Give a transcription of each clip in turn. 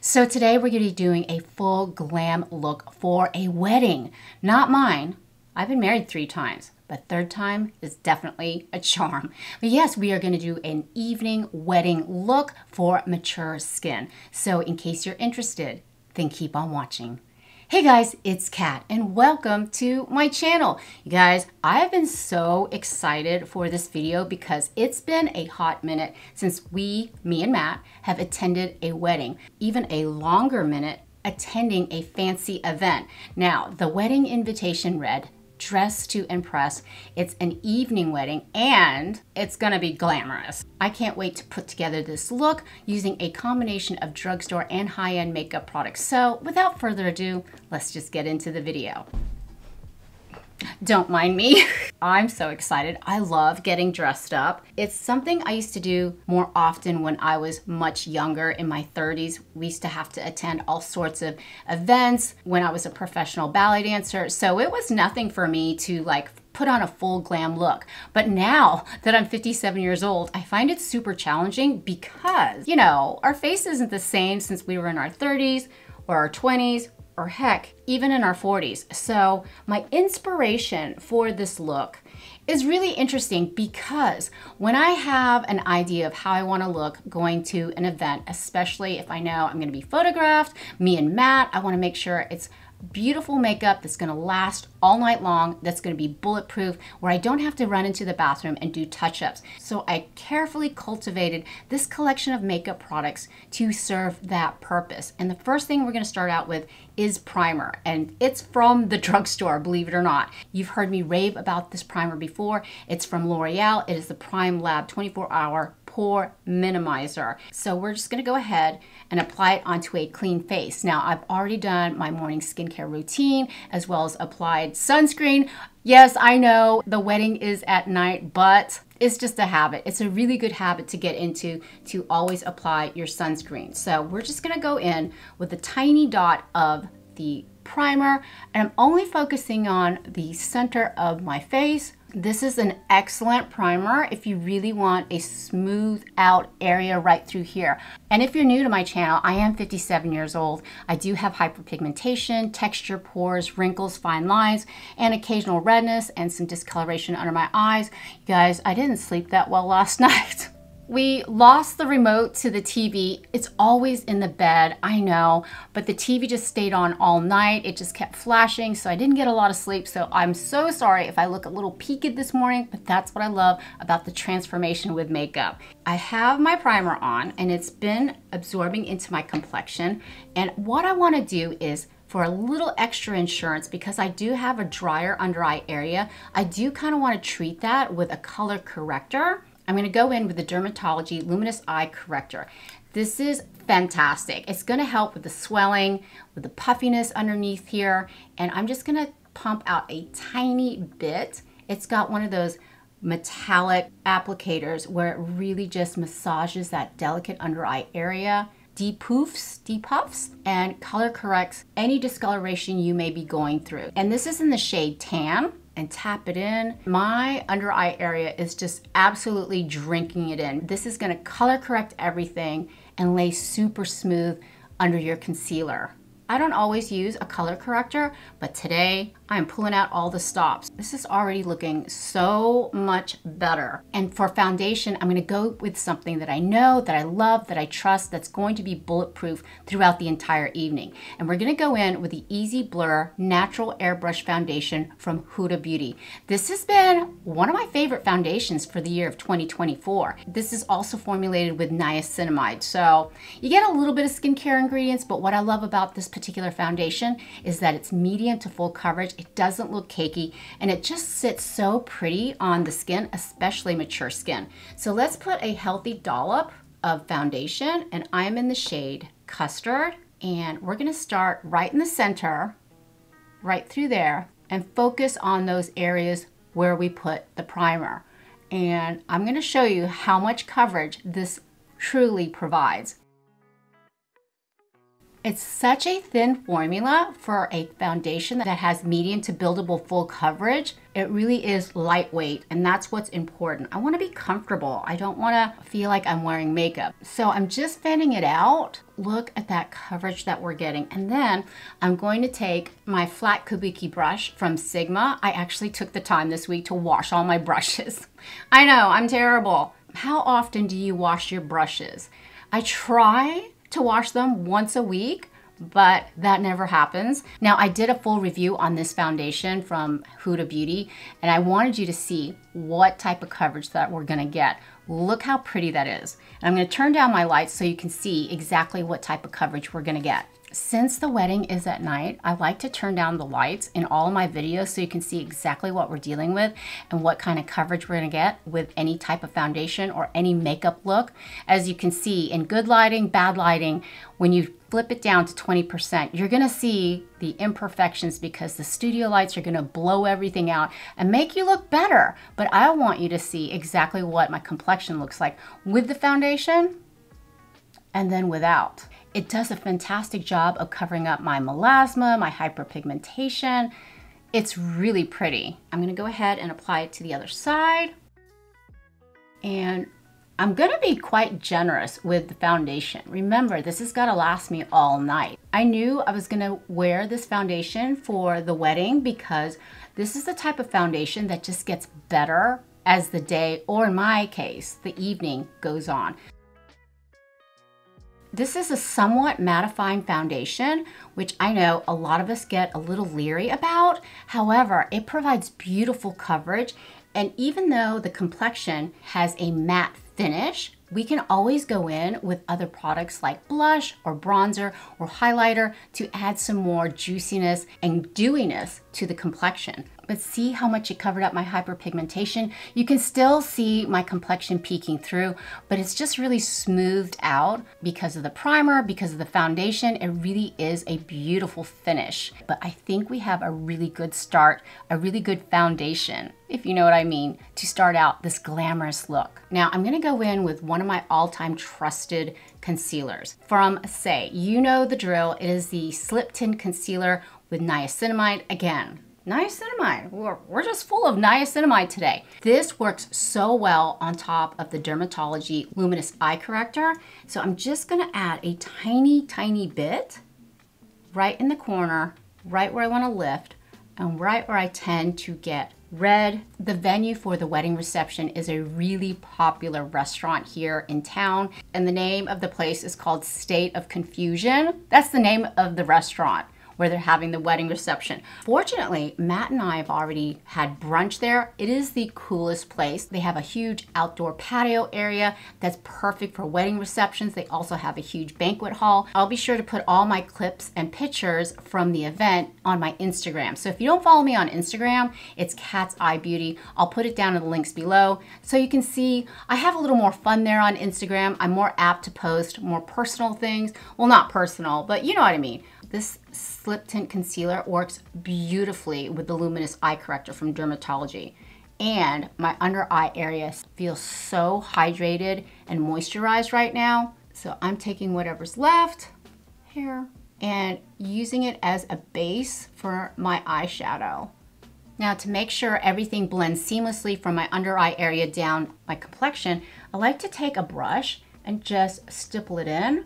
So today we're going to be doing a full glam look for a wedding. Not mine. I've been married 3 times, but third time is definitely a charm. But yes, we are going to do an evening wedding look for mature skin. So in case you're interested, then keep on watching. Hey guys, it's Kat and welcome to my channel. You guys, I have been so excited for this video because it's been a hot minute since me and Matt, have attended a wedding, even a longer minute attending a fancy event. Now, the wedding invitation read, "Dress to impress." It's an evening wedding and it's gonna be glamorous. I can't wait to put together this look using a combination of drugstore and high-end makeup products. So without further ado, let's just get into the video. Don't mind me. I'm so excited. I love getting dressed up. It's something I used to do more often when I was much younger, in my 30s. We used to have to attend all sorts of events when I was a professional ballet dancer. So it was nothing for me to put on a full glam look. But now that I'm 57 years old, I find it super challenging because, you know, our face isn't the same since we were in our 30s or our 20s, or heck, even in our 40s. So my inspiration for this look is really interesting because when I have an idea of how I want to look going to an event, especially if I know I'm going to be photographed, me and Matt, I want to make sure it's beautiful makeup that's going to last all night long, that's going to be bulletproof, where I don't have to run into the bathroom and do touch-ups. So I carefully cultivated this collection of makeup products to serve that purpose. And the first thing we're going to start out with is primer, and it's from the drugstore, believe it or not. You've heard me rave about this primer before. It's from L'Oreal. It is the Prime Lab 24-hour Pore Minimizer. So we're just going to go ahead and apply it onto a clean face. Now, I've already done my morning skincare routine as well as applied sunscreen. Yes, I know the wedding is at night, but it's just a habit. It's a really good habit to get into, to always apply your sunscreen. So we're just going to go in with a tiny dot of the primer, and I'm only focusing on the center of my face. This is an excellent primer if you really want a smooth out area right through here. And if you're new to my channel, I am 57 years old. I do have hyperpigmentation, texture, pores, wrinkles, fine lines, and occasional redness and some discoloration under my eyes. You guys, I didn't sleep that well last night. We lost the remote to the TV. It's always in the bed, I know, but the TV just stayed on all night. It just kept flashing, so I didn't get a lot of sleep. So I'm so sorry if I look a little peaked this morning, but that's what I love about the transformation with makeup. I have my primer on and it's been absorbing into my complexion. And what I wanna do is, for a little extra insurance, because I do have a drier under eye area, I do kind of want to treat that with a color corrector. I'm going to go in with the Dermatology Luminous Eye Corrector. This is fantastic. It's going to help with the swelling, with the puffiness underneath here, and I'm just going to pump out a tiny bit. It's got one of those metallic applicators where it really just massages that delicate under eye area, depuffs, and color corrects any discoloration you may be going through. And this is in the shade Tan. And tap it in. My under eye area is just absolutely drinking it in. This is going to color correct everything and lay super smooth under your concealer. I don't always use a color corrector, but today I'm pulling out all the stops. This is already looking so much better. And for foundation, I'm gonna go with something that I know, that I love, that I trust, that's going to be bulletproof throughout the entire evening. And we're gonna go in with the Easy Blur Natural Airbrush Foundation from Huda Beauty. This has been one of my favorite foundations for the year of 2024. This is also formulated with niacinamide. So you get a little bit of skincare ingredients, but what I love about this particular foundation is that it's medium to full coverage. It doesn't look cakey, and it just sits so pretty on the skin, especially mature skin. So let's put a healthy dollop of foundation, and I'm in the shade Custard, and we're gonna start right in the center, right through there, and focus on those areas where we put the primer. And I'm gonna show you how much coverage this truly provides. It's such a thin formula for a foundation that has medium to buildable full coverage. It really is lightweight, and that's what's important. I want to be comfortable. I don't want to feel like I'm wearing makeup. So I'm just fanning it out. Look at that coverage that we're getting. And then I'm going to take my flat kabuki brush from Sigma. I actually took the time this week to wash all my brushes. I know, I'm terrible. How often do you wash your brushes? I try to wash them once a week, but that never happens. Now, I did a full review on this foundation from Huda Beauty, and I wanted you to see what type of coverage that we're gonna get. Look how pretty that is. And I'm gonna turn down my lights so you can see exactly what type of coverage we're gonna get. Since the wedding is at night, I like to turn down the lights in all of my videos so you can see exactly what we're dealing with and what kind of coverage we're gonna get with any type of foundation or any makeup look. As you can see, in good lighting, bad lighting, when you flip it down to 20%, you're gonna see the imperfections because the studio lights are gonna blow everything out and make you look better. But I want you to see exactly what my complexion looks like with the foundation and then without. It does a fantastic job of covering up my melasma, my hyperpigmentation. It's really pretty. I'm gonna go ahead and apply it to the other side. And I'm gonna be quite generous with the foundation. Remember, this has gotta last me all night. I knew I was gonna wear this foundation for the wedding because this is the type of foundation that just gets better as the day, or in my case, the evening goes on. This is a somewhat mattifying foundation, which I know a lot of us get a little leery about. However, it provides beautiful coverage, and even though the complexion has a matte finish, we can always go in with other products like blush or bronzer or highlighter to add some more juiciness and dewiness to the complexion. But see how much it covered up my hyperpigmentation? You can still see my complexion peeking through, but it's just really smoothed out because of the primer, because of the foundation. It really is a beautiful finish. But I think we have a really good start, a really good foundation, if you know what I mean, to start out this glamorous look. Now I'm gonna go in with one of my all-time trusted concealers from Say. You know the drill. It is the Slip Tint Concealer with niacinamide. Again, niacinamide. We're just full of niacinamide today. This works so well on top of the Dermatology Luminous Eye Corrector. So I'm just gonna add a tiny, tiny bit right in the corner, right where I wanna lift, and right where I tend to get red. The venue for the wedding reception is a really popular restaurant here in town, and the name of the place is called State of Confusion. That's the name of the restaurant where they're having the wedding reception. Fortunately, Matt and I have already had brunch there. It is the coolest place. They have a huge outdoor patio area that's perfect for wedding receptions. They also have a huge banquet hall. I'll be sure to put all my clips and pictures from the event on my Instagram. So if you don't follow me on Instagram, it's Cat's Eye Beauty. I'll put it down in the links below so you can see I have a little more fun there on Instagram. I'm more apt to post more personal things. Well, not personal, but you know what I mean. This Slip Tint Concealer works beautifully with the Luminous Eye Corrector from Dermatology. And my under eye area feels so hydrated and moisturized right now. So I'm taking whatever's left here and using it as a base for my eyeshadow. Now, to make sure everything blends seamlessly from my under eye area down my complexion, I like to take a brush and just stipple it in.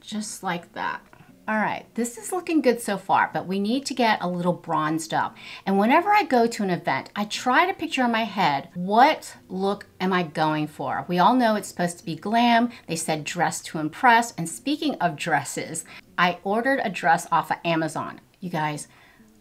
Just like that. All right, this is looking good so far, but we need to get a little bronzed up. And whenever I go to an event, I try to picture in my head, what look am I going for? We all know it's supposed to be glam. They said dress to impress. And speaking of dresses, I ordered a dress off of Amazon. You guys,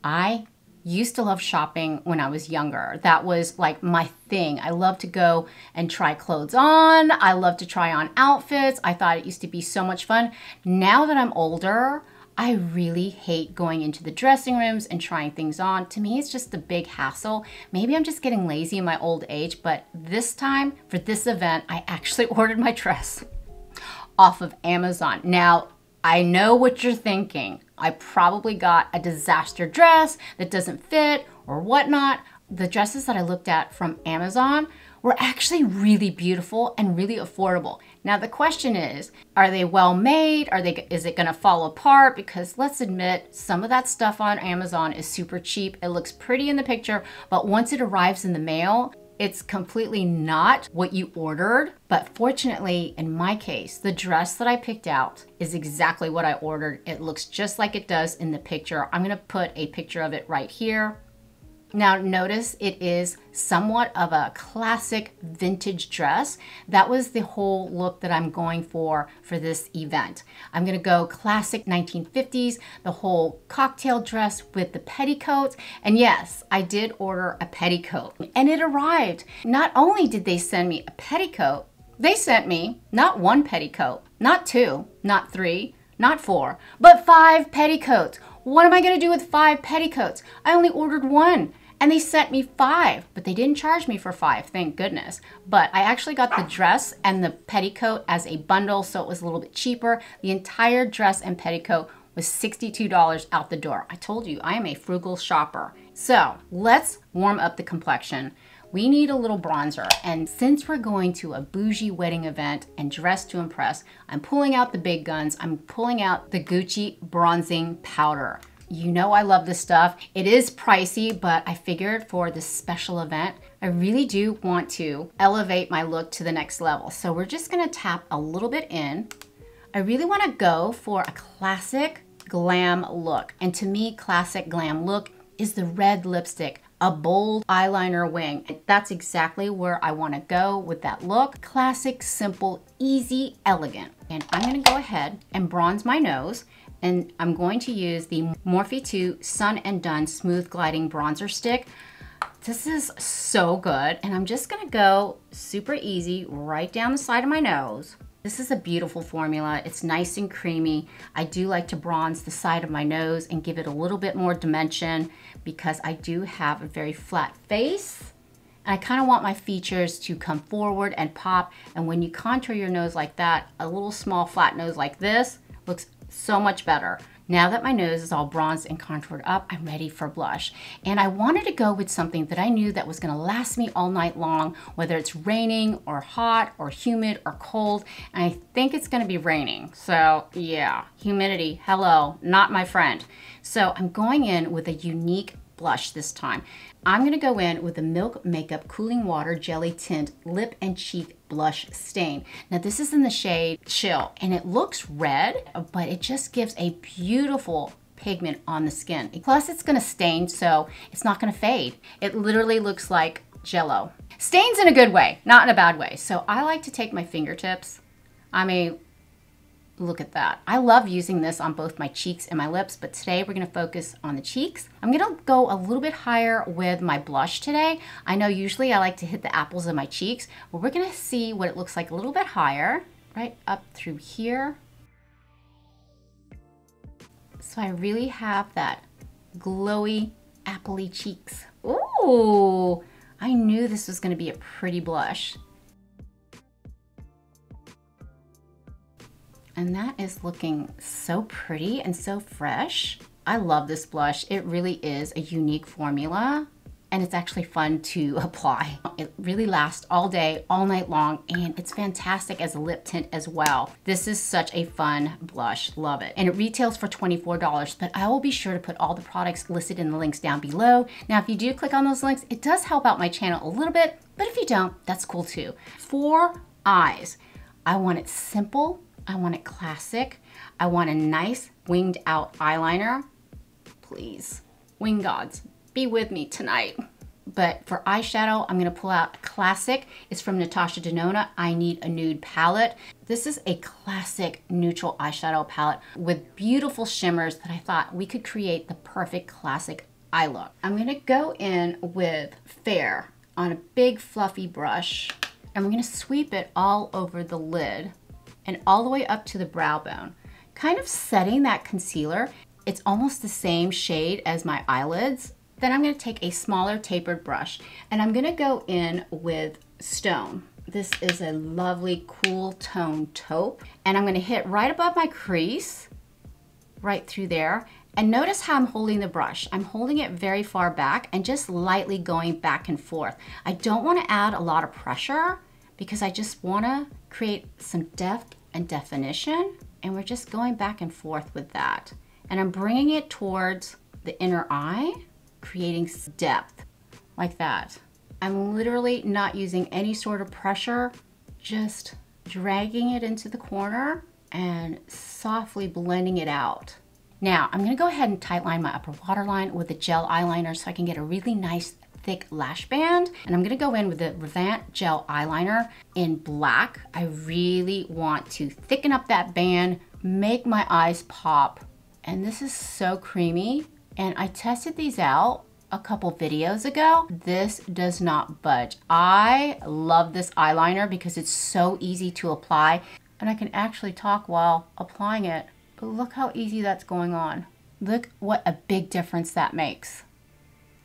I used to love shopping when I was younger. That was like my thing. I love to go and try clothes on. I love to try on outfits. I thought it used to be so much fun. Now that I'm older, I really hate going into the dressing rooms and trying things on. To me, it's just a big hassle. Maybe I'm just getting lazy in my old age, but this time for this event, I actually ordered my dress off of Amazon. Now, I know what you're thinking. I probably got a disaster dress that doesn't fit or whatnot. The dresses that I looked at from Amazon were actually really beautiful and really affordable. Now the question is, are they well made? Is it gonna fall apart? Because let's admit, some of that stuff on Amazon is super cheap. It looks pretty in the picture, but once it arrives in the mail, it's completely not what you ordered. But fortunately, in my case, the dress that I picked out is exactly what I ordered. It looks just like it does in the picture. I'm gonna put a picture of it right here. Now notice it is somewhat of a classic vintage dress. That was the whole look that I'm going for this event. I'm gonna go classic 1950s, the whole cocktail dress with the petticoats. And yes, I did order a petticoat and it arrived. Not only did they send me a petticoat, they sent me not one petticoat, not two, not three, not four, but 5 petticoats. What am I gonna do with 5 petticoats? I only ordered one. And they sent me 5, but they didn't charge me for 5, thank goodness. But I actually got the dress and the petticoat as a bundle, so it was a little bit cheaper. The entire dress and petticoat was $62 out the door. I told you, I am a frugal shopper. So let's warm up the complexion. We need a little bronzer, and since we're going to a bougie wedding event and dress to impress, I'm pulling out the big guns. I'm pulling out the Gucci bronzing powder. You know I love this stuff. It is pricey, but I figured for this special event, I really do want to elevate my look to the next level. So we're just gonna tap a little bit in. I really wanna go for a classic glam look. And to me, classic glam look is the red lipstick, a bold eyeliner wing. And that's exactly where I wanna go with that look. Classic, simple, easy, elegant. And I'm gonna go ahead and bronze my nose. And I'm going to use the Morphe 2 Sun and Done Smooth Gliding Bronzer Stick. This is so good. And I'm just gonna go super easy right down the side of my nose. This is a beautiful formula. It's nice and creamy. I do like to bronze the side of my nose and give it a little bit more dimension because I do have a very flat face. And I kind of want my features to come forward and pop. And when you contour your nose like that, a little small flat nose like this looks so much better. Now that my nose is all bronzed and contoured up, I'm ready for blush. And I wanted to go with something that I knew that was gonna last me all night long, whether it's raining or hot or humid or cold. And I think it's gonna be raining. So yeah, humidity, hello, not my friend. So I'm going in with a unique blush this time. I'm gonna go in with the Milk Makeup Cooling Water Jelly Tint Lip and Cheek Blush Stain. Now this is in the shade Chill, and it looks red, but it just gives a beautiful pigment on the skin. Plus it's gonna stain, so it's not gonna fade. It literally looks like Jell-O. Stains in a good way, not in a bad way. So I like to take my fingertips. I mean, look at that. I love using this on both my cheeks and my lips, but today we're gonna focus on the cheeks. I'm gonna go a little bit higher with my blush today. I know usually I like to hit the apples of my cheeks, but we're gonna see what it looks like a little bit higher, right up through here. So I really have that glowy, appley cheeks. Ooh, I knew this was gonna be a pretty blush. And that is looking so pretty and so fresh. I love this blush. It really is a unique formula and it's actually fun to apply. It really lasts all day, all night long, and it's fantastic as a lip tint as well. This is such a fun blush, love it. And it retails for $24, but I will be sure to put all the products listed in the links down below. Now, if you do click on those links, it does help out my channel a little bit, but if you don't, that's cool too. For eyes, I want it simple, I want it classic. I want a nice winged out eyeliner. Please, wing gods, be with me tonight. But for eyeshadow, I'm gonna pull out a classic. It's from Natasha Denona, I Need a Nude palette. This is a classic neutral eyeshadow palette with beautiful shimmers that I thought we could create the perfect classic eye look. I'm gonna go in with Fair on a big fluffy brush, and we're gonna sweep it all over the lid and all the way up to the brow bone, kind of setting that concealer. It's almost the same shade as my eyelids. Then I'm gonna take a smaller tapered brush and I'm gonna go in with Stone. This is a lovely cool tone taupe, and I'm gonna hit right above my crease, right through there. And notice how I'm holding the brush. I'm holding it very far back and just lightly going back and forth. I don't wanna add a lot of pressure because I just wanna create some depth and definition, and we're just going back and forth with that. And I'm bringing it towards the inner eye, creating depth like that. I'm literally not using any sort of pressure, just dragging it into the corner and softly blending it out. Now, I'm gonna go ahead and tightline my upper waterline with a gel eyeliner so I can get a really nice thick lash band. And I'm gonna go in with the Revant gel eyeliner in black. I really want to thicken up that band, make my eyes pop. And this is so creamy. And I tested these out a couple videos ago. This does not budge. I love this eyeliner because it's so easy to apply, and I can actually talk while applying it. But look how easy that's going on. Look what a big difference that makes.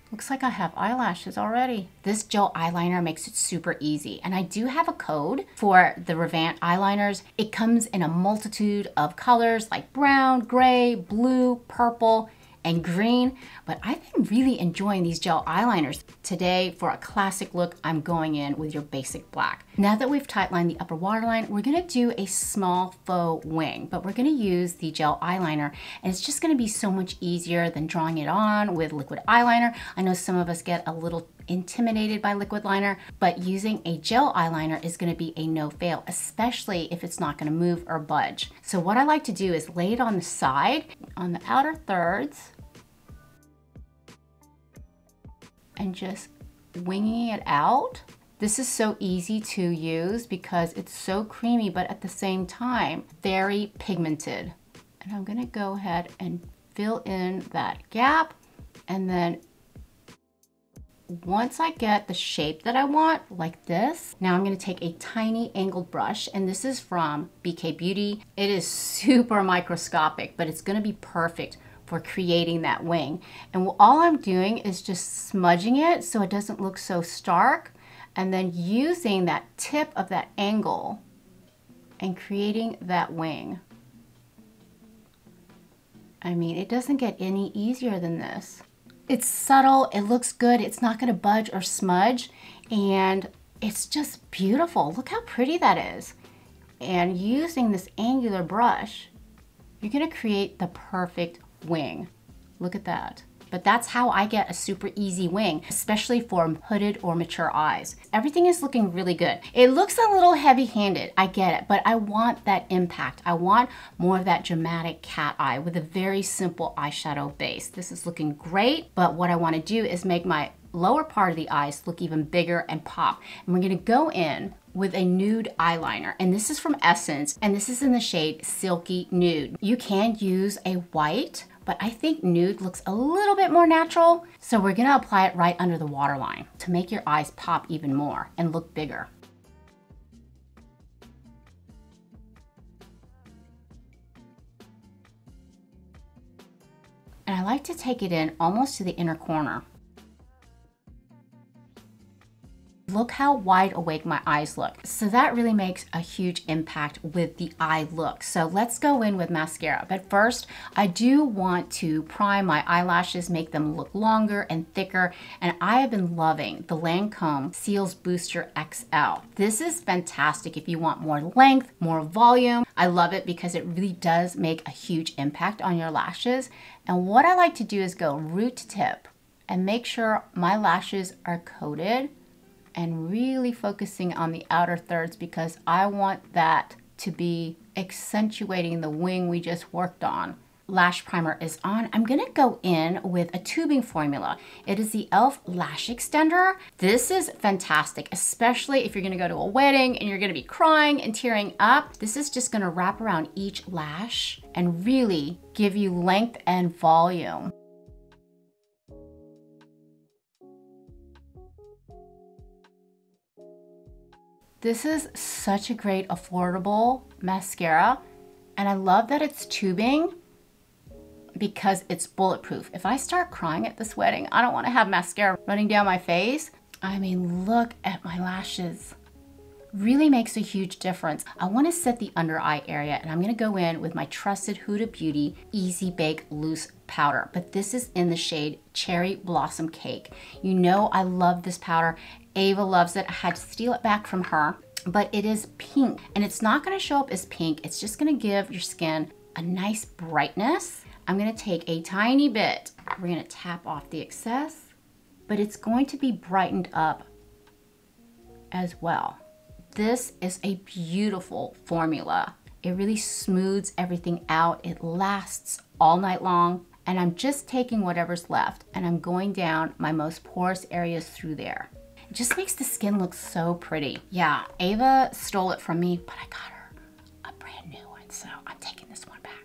Looks like I have eyelashes already. This gel eyeliner makes it super easy. And I do have a code for the Revant eyeliners. It comes in a multitude of colors like brown, gray, blue, purple, and green, but I've been really enjoying these gel eyeliners. Today, for a classic look, I'm going in with your basic black. Now that we've tightlined the upper waterline, we're gonna do a small faux wing, but we're gonna use the gel eyeliner, and it's just gonna be so much easier than drawing it on with liquid eyeliner. I know some of us get a little intimidated by liquid liner, but using a gel eyeliner is gonna be a no-fail, especially if it's not gonna move or budge. So what I like to do is lay it on the side, on the outer thirds, and just winging it out. This is so easy to use because it's so creamy, but at the same time, very pigmented. And I'm gonna go ahead and fill in that gap, and then once I get the shape that I want, like this, now I'm gonna take a tiny angled brush, and this is from BK Beauty. It is super microscopic, but it's gonna be perfect for creating that wing. And all I'm doing is just smudging it so it doesn't look so stark, and then using that tip of that angle and creating that wing. I mean, it doesn't get any easier than this. It's subtle, it looks good, it's not gonna budge or smudge, and it's just beautiful. Look how pretty that is. And using this angular brush, you're gonna create the perfect wing. Look at that. But that's how I get a super easy wing, especially for hooded or mature eyes. Everything is looking really good. It looks a little heavy-handed, I get it, but I want that impact. I want more of that dramatic cat eye with a very simple eyeshadow base. This is looking great, but what I wanna do is make my lower part of the eyes look even bigger and pop. And we're gonna go in with a nude eyeliner, and this is from Essence, and this is in the shade Silky Nude. You can use a white, but I think nude looks a little bit more natural, so we're gonna apply it right under the waterline to make your eyes pop even more and look bigger. And I like to take it in almost to the inner corner. Look how wide awake my eyes look. So that really makes a huge impact with the eye look. So let's go in with mascara. But first, I do want to prime my eyelashes, make them look longer and thicker. And I have been loving the Lancome Seals Booster XL. This is fantastic if you want more length, more volume. I love it because it really does make a huge impact on your lashes. And what I like to do is go root to tip and make sure my lashes are coated, and really focusing on the outer thirds because I want that to be accentuating the wing we just worked on. Lash primer is on. I'm gonna go in with a tubing formula. It is the e.l.f. Lash Extender. This is fantastic, especially if you're gonna go to a wedding and you're gonna be crying and tearing up. This is just gonna wrap around each lash and really give you length and volume. This is such a great affordable mascara, and I love that it's tubing because it's bulletproof. If I start crying at this wedding, I don't want to have mascara running down my face. I mean, look at my lashes. Really makes a huge difference. I want to set the under eye area, and I'm going to go in with my trusted Huda Beauty Easy Bake Loose Powder, but this is in the shade Cherry Blossom Cake. You know I love this powder. Ava loves it. I had to steal it back from her. but it is pink. And it's not gonna show up as pink. It's just gonna give your skin a nice brightness. I'm gonna take a tiny bit. We're gonna tap off the excess, but it's going to be brightened up as well. This is a beautiful formula. It really smooths everything out. It lasts all night long. And I'm just taking whatever's left and I'm going down my most porous areas through there. It just makes the skin look so pretty. Yeah, Ava stole it from me, but I got her a brand new one, so I'm taking this one back.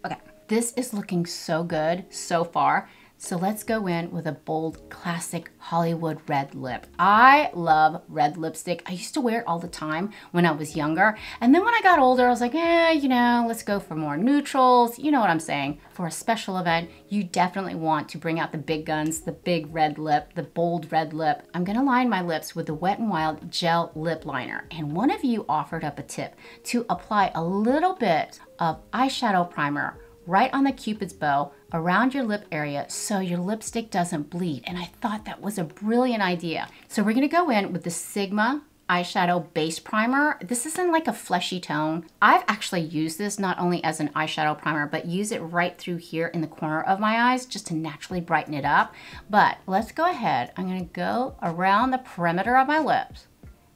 Okay, this is looking so good so far. So let's go in with a bold, classic Hollywood red lip. I love red lipstick. I used to wear it all the time when I was younger. And then when I got older, I was like, you know, let's go for more neutrals. You know what I'm saying? For a special event, you definitely want to bring out the big guns, the big red lip, the bold red lip. I'm gonna line my lips with the Wet n Wild Gel Lip Liner. And one of you offered up a tip to apply a little bit of eyeshadow primer right on the Cupid's bow around your lip area so your lipstick doesn't bleed. And I thought that was a brilliant idea. So we're gonna go in with the Sigma eyeshadow base primer. This is in like a fleshy tone. I've actually used this not only as an eyeshadow primer, but use it right through here in the corner of my eyes just to naturally brighten it up. But let's go ahead. I'm gonna go around the perimeter of my lips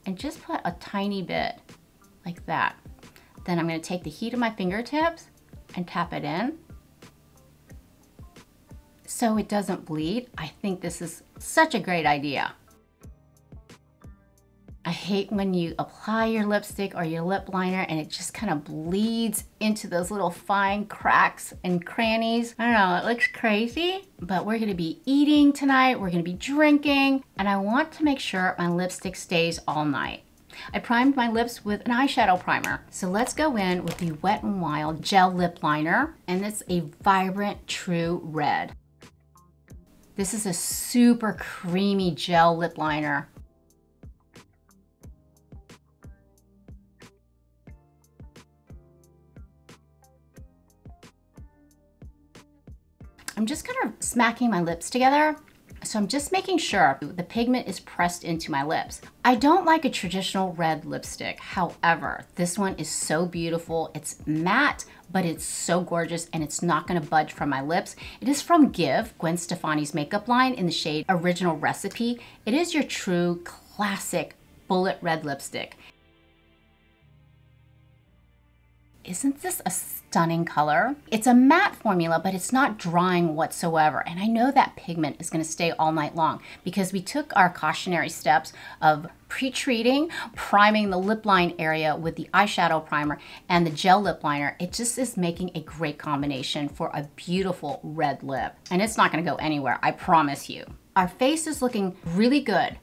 and just put a tiny bit like that. Then I'm gonna take the heat of my fingertips and tap it in so it doesn't bleed. I think this is such a great idea. I hate when you apply your lipstick or your lip liner and it just kind of bleeds into those little fine cracks and crannies. I don't know, it looks crazy, but we're gonna be eating tonight, we're gonna be drinking, and I want to make sure my lipstick stays all night. I primed my lips with an eyeshadow primer. So let's go in with the Wet n Wild Gel Lip Liner, and it's a vibrant true red. This is a super creamy gel lip liner. I'm just kind of smacking my lips together. So I'm just making sure the pigment is pressed into my lips. I don't like a traditional red lipstick. However, this one is so beautiful. It's matte, but it's so gorgeous and it's not gonna budge from my lips. It is from Give, Gwen Stefani's makeup line in the shade Original Recipe. It is your true classic bullet red lipstick. Isn't this a stunning color? It's a matte formula, but it's not drying whatsoever. And I know that pigment is gonna stay all night long because we took our cautionary steps of pre-treating, priming the lip line area with the eyeshadow primer and the gel lip liner. It just is making a great combination for a beautiful red lip. And it's not gonna go anywhere, I promise you. Our face is looking really good,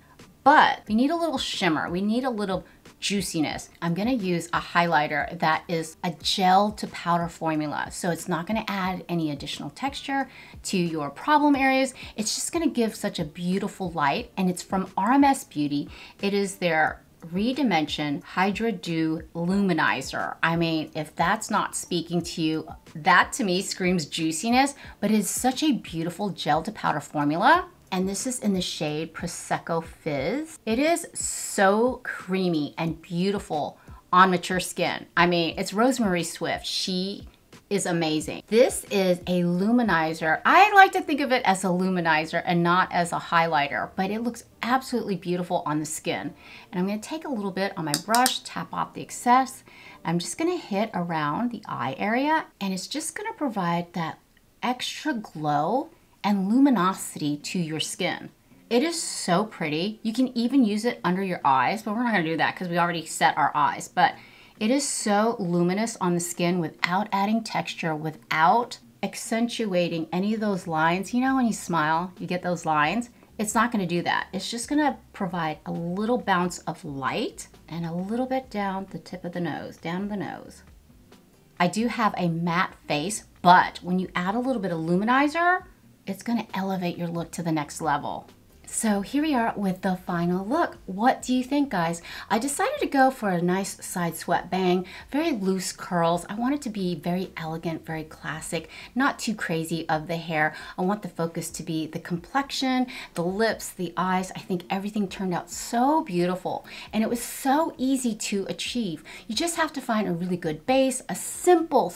but we need a little shimmer. We need a little juiciness. I'm gonna use a highlighter that is a gel to powder formula. So it's not gonna add any additional texture to your problem areas. It's just gonna give such a beautiful light, and it's from RMS Beauty. It is their Redimension Hydra Dew Luminizer. I mean, if that's not speaking to you, that to me screams juiciness, but it's such a beautiful gel to powder formula. And this is in the shade Prosecco Fizz. It is so creamy and beautiful on mature skin. I mean, it's Rosemary Swift. She is amazing. This is a luminizer. I like to think of it as a luminizer and not as a highlighter, but it looks absolutely beautiful on the skin. And I'm gonna take a little bit on my brush, tap off the excess. I'm just gonna hit around the eye area, and it's just gonna provide that extra glow and luminosity to your skin. It is so pretty. You can even use it under your eyes, but we're not gonna do that because we already set our eyes. But it is so luminous on the skin without adding texture, without accentuating any of those lines. You know when you smile, you get those lines? It's not gonna do that. It's just gonna provide a little bounce of light and a little bit down the tip of the nose, down the nose. I do have a matte face, but when you add a little bit of luminizer, it's gonna elevate your look to the next level. So here we are with the final look. What do you think, guys? I decided to go for a nice side swept bang, very loose curls. I want it to be very elegant, very classic, not too crazy of the hair. I want the focus to be the complexion, the lips, the eyes. I think everything turned out so beautiful, and it was so easy to achieve. You just have to find a really good base, a simple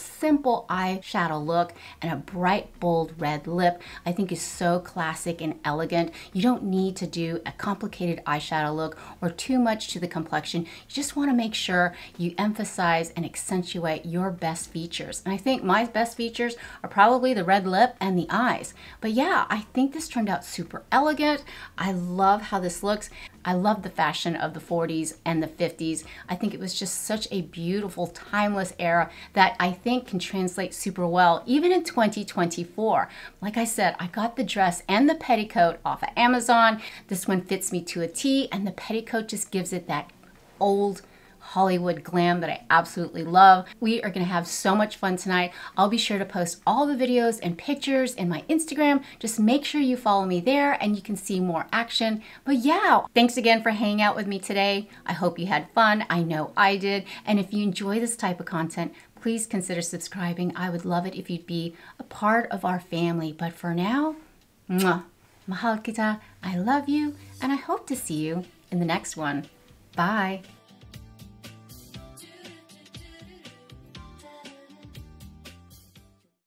eyeshadow look, and a bright, bold red lip. I think is so classic and elegant. You don't need to do a complicated eyeshadow look or too much to the complexion. You just want to make sure you emphasize and accentuate your best features. And I think my best features are probably the red lip and the eyes. But yeah, I think this turned out super elegant. I love how this looks. I love the fashion of the 40s and the 50s. I think it was just such a beautiful, timeless era that I think can translate super well, even in 2024. Like I said, I got the dress and the petticoat off of Amazon. This one fits me to a T, and the petticoat just gives it that old Hollywood glam that I absolutely love. We are gonna have so much fun tonight. I'll be sure to post all the videos and pictures in my Instagram. Just make sure you follow me there and you can see more action. But yeah, thanks again for hanging out with me today. I hope you had fun. I know I did. And if you enjoy this type of content, please consider subscribing. I would love it if you'd be a part of our family. But for now, mwah, mahal kita. I love you, and I hope to see you in the next one. Bye.